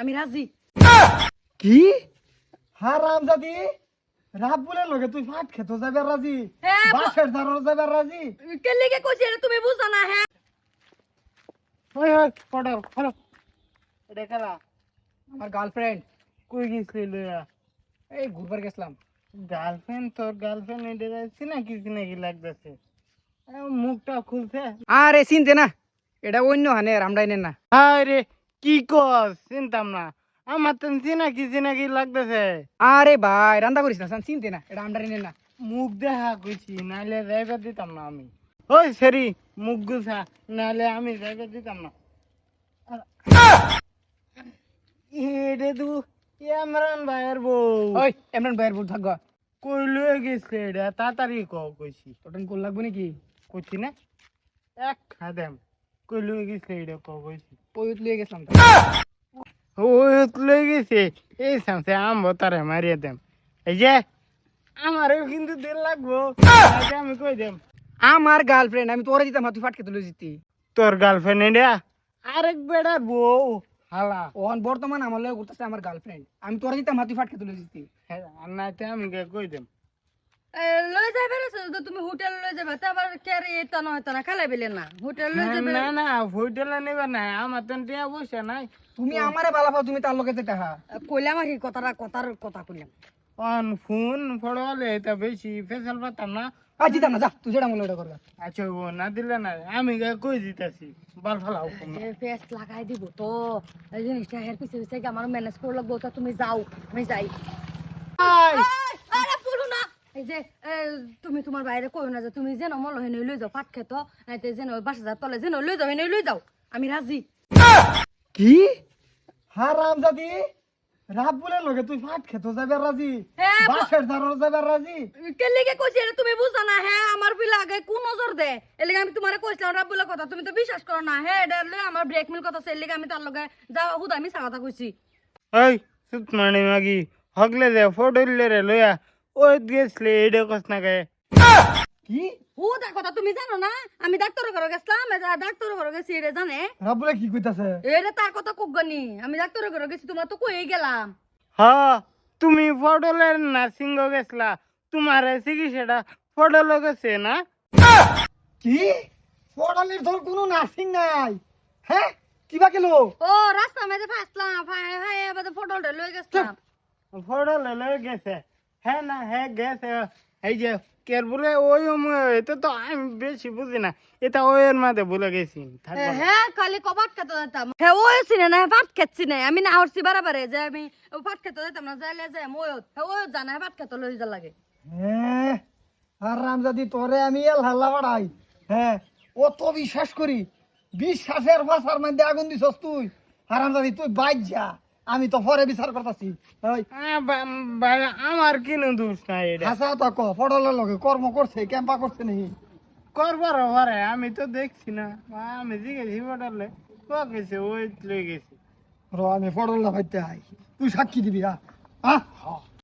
আমি রাজি। কি হারাম জাদি রাব্বুলের লগে তুই ভাত খেতে যাবে রাজি? হ্যাঁ, বাসের ধারর যাবে রাজি? কে লিগে কইছি এটা তুমি বুঝো না? হ্যাঁ, ওই ওই পড়ো হ্যালো, এটা কারা? আমার গার্লফ্রেন্ড। কই গেছিল? এই ঘুরবার গেছিলাম। গার্লফ্রেন্ড? তোর গার্লফ্রেন্ড এটা চিনাকি চিনাকি লাগতেছে, মুখটা খুলছে। আরে চিনতে না, এটা অন্য হানে রামডাইনের না। আরে কি কস? চিনতাম না, আমার তো চিনাকি চিনাকি লাগতেছে। আরে ভাই রান্না করিস না, চিনতে না, এটা রামডাইনের না। মুখ দেখা কইছি, নাইলে যাইবার দিতাম না আমি। ওই সেরি মুখ গুছা, নাইলে আমি যাইবার দিতাম না। এটা তো ইমরান ভাইয়ের বউ। ওই এমরান ভাইয়ের ভুল থাকবা। কই লয়ে গেছে এটা? তাড়াতাড়ি কইছি। ওটা কোল লাগবে নাকি? কইছি না এক খাদেম, কই লয়ে গেছে এটা কইছি। ওই লিয়ে গেছিলাম তো। ওই লয়ে গেছে, এই সামসে আম তারে মারিয়ে দেম। এই যে আমারও কিন্তু দিল লাগবো, আগে আমি কই দেম। আমার গার্লফ্রেন্ড, আমি তোরে দিতাম, তুই ফাটকে তুলে দিতি। তোর গার্লফ্রেন্ড এটা আরেক বেড়ার বউ হালা। ওহন বর্তমান আমার লগে ঘুরতেছে আমার গার্লফ্রেন্ড, আমি তোরে দিতাম, তুই ফাটকে তুলে দিতি। আর নাইতে আমি কই দেম। লই যাবে রে, তো তুমি হোটেল লই যাবে, তারপর কে রে এটা না হইতো না, খালাই বিলে না হোটেল লই যাবে। না না হোটেলে নেবে না, আমার তো টিয়া বসে নাই। তুমি আমারে বালা পাও, তুমি তার লগে যেতে হা। কইলাম আর কি কথার কথা কইলাম। অন ফোন ফড়ালে এটা বেশি ফেসাল পাতাম না। আজ দিতাম না, যা তুই যেটা মনে ওটা করবা। আচ্ছা ও না দিলে না, আমি কই দিতেছি বাল ফালাও। ফেস লাগাই দিব তো, এই জিনিসটা হের পিছে পিছে গিয়ে আমার ম্যানেজ করে লাগবো, তো তুমি যাও, আমি যাই। আরে বলো না, এই যে তুমি তোমার বাইরে কইও না যে তুমি যেন মল হেনে লই যাও পাট খেতো, নাইতে যেন ওই বাসা যাও তলে যেন লই যাও, হেনে লই যাও, আমি রাজি। কি হারাম জাদি রাব্বুলের লগে তুই ভাত খেতে যাবে রাজি? হ্যাঁ, বাসের ধারর যাবে রাজি? কে লিগে কইছি এটা তুমি বুঝো না? হ্যাঁ, আমার বিল আগে কোন নজর দে, এর লিগে আমি তোমারে কইছিলাম রাব্বুলের কথা, তুমি তো বিশ্বাস করো না। হ্যাঁ, এটা লই আমার ব্রেকমেল কথা, সেই লিগে আমি তার লগে যাও হুদা আমি কথা কইছি। ওই সুত মানে মাগি হগলে দে ফটোলে রে লইয়া ওই গেছলে এটা কস না গে। কি হুদা কথা তুমি জানো না? আমি ডাক্তারের ঘরে গেছিলাম, ডাক্তারের ঘরে গেছি, এটা জানে? রাব্বুলে কি কইতাছে? এটা তার কথা কুগনি, আমি ডাক্তারের ঘরে গেছি, তোমার তো কই গেলাম। হ্যাঁ তুমি ফটোলের নার্সিং গেছলা, তোমার চিকিৎসাটা ফটোলে গেছে না? কি পড়ালের ধর কোনো নার্সিং নাই? হ্যাঁ কিবা গেল? ও রাস্তা মেঝে ফাসলাম, ভাই ভাই এবারে ফটোটা লই গেছিলাম। ফটোলে লয়ে গেছে। হ্যাঁ না হ্যাঁ গেছে। এই যে কের বলে ওই এটা তো আমি বেশি বুঝি না, এটা ওইয়ের মাঝে বলে গেছি। থাকবো না। হ্যাঁ, খালি কবাট খেতে যেতাম। হ্যাঁ, ওই চিনে না, ভাত খেচ্ছি না, আমি না হরছি বারে যে আমি ভাত খেতে যেতাম না, যাইলে যাই ওয়ত, হ্যাঁ ওয়ত জানা ভাত খেতে লই যা লাগে। হ্যাঁ হারাম জাদি তোরে আমি এল হাল্লা বাড়াই। হ্যাঁ ও তো বিশ্বাস করি, বিশ্বাসের ভাষার মধ্যে আগুন দিছস তুই। হারাম জাদি তুই বাইর যা, আমি তো পরে বিচার করতেছি। ভাই আমার কিনো দোষ নাই, এটা হাসা তো ক পড়ালের লগে কর্ম করছে, ক্যাম্পা করছে নাকি? করবার পারে, আমি তো দেখছি না। আমি জিজ্ঞেসি ফটোলে গেছে, ওই লয়ে গেছি। র আমি পড়ালে ভাইতে আই, তুই সাক্ষী দিবি। হ্যাঁ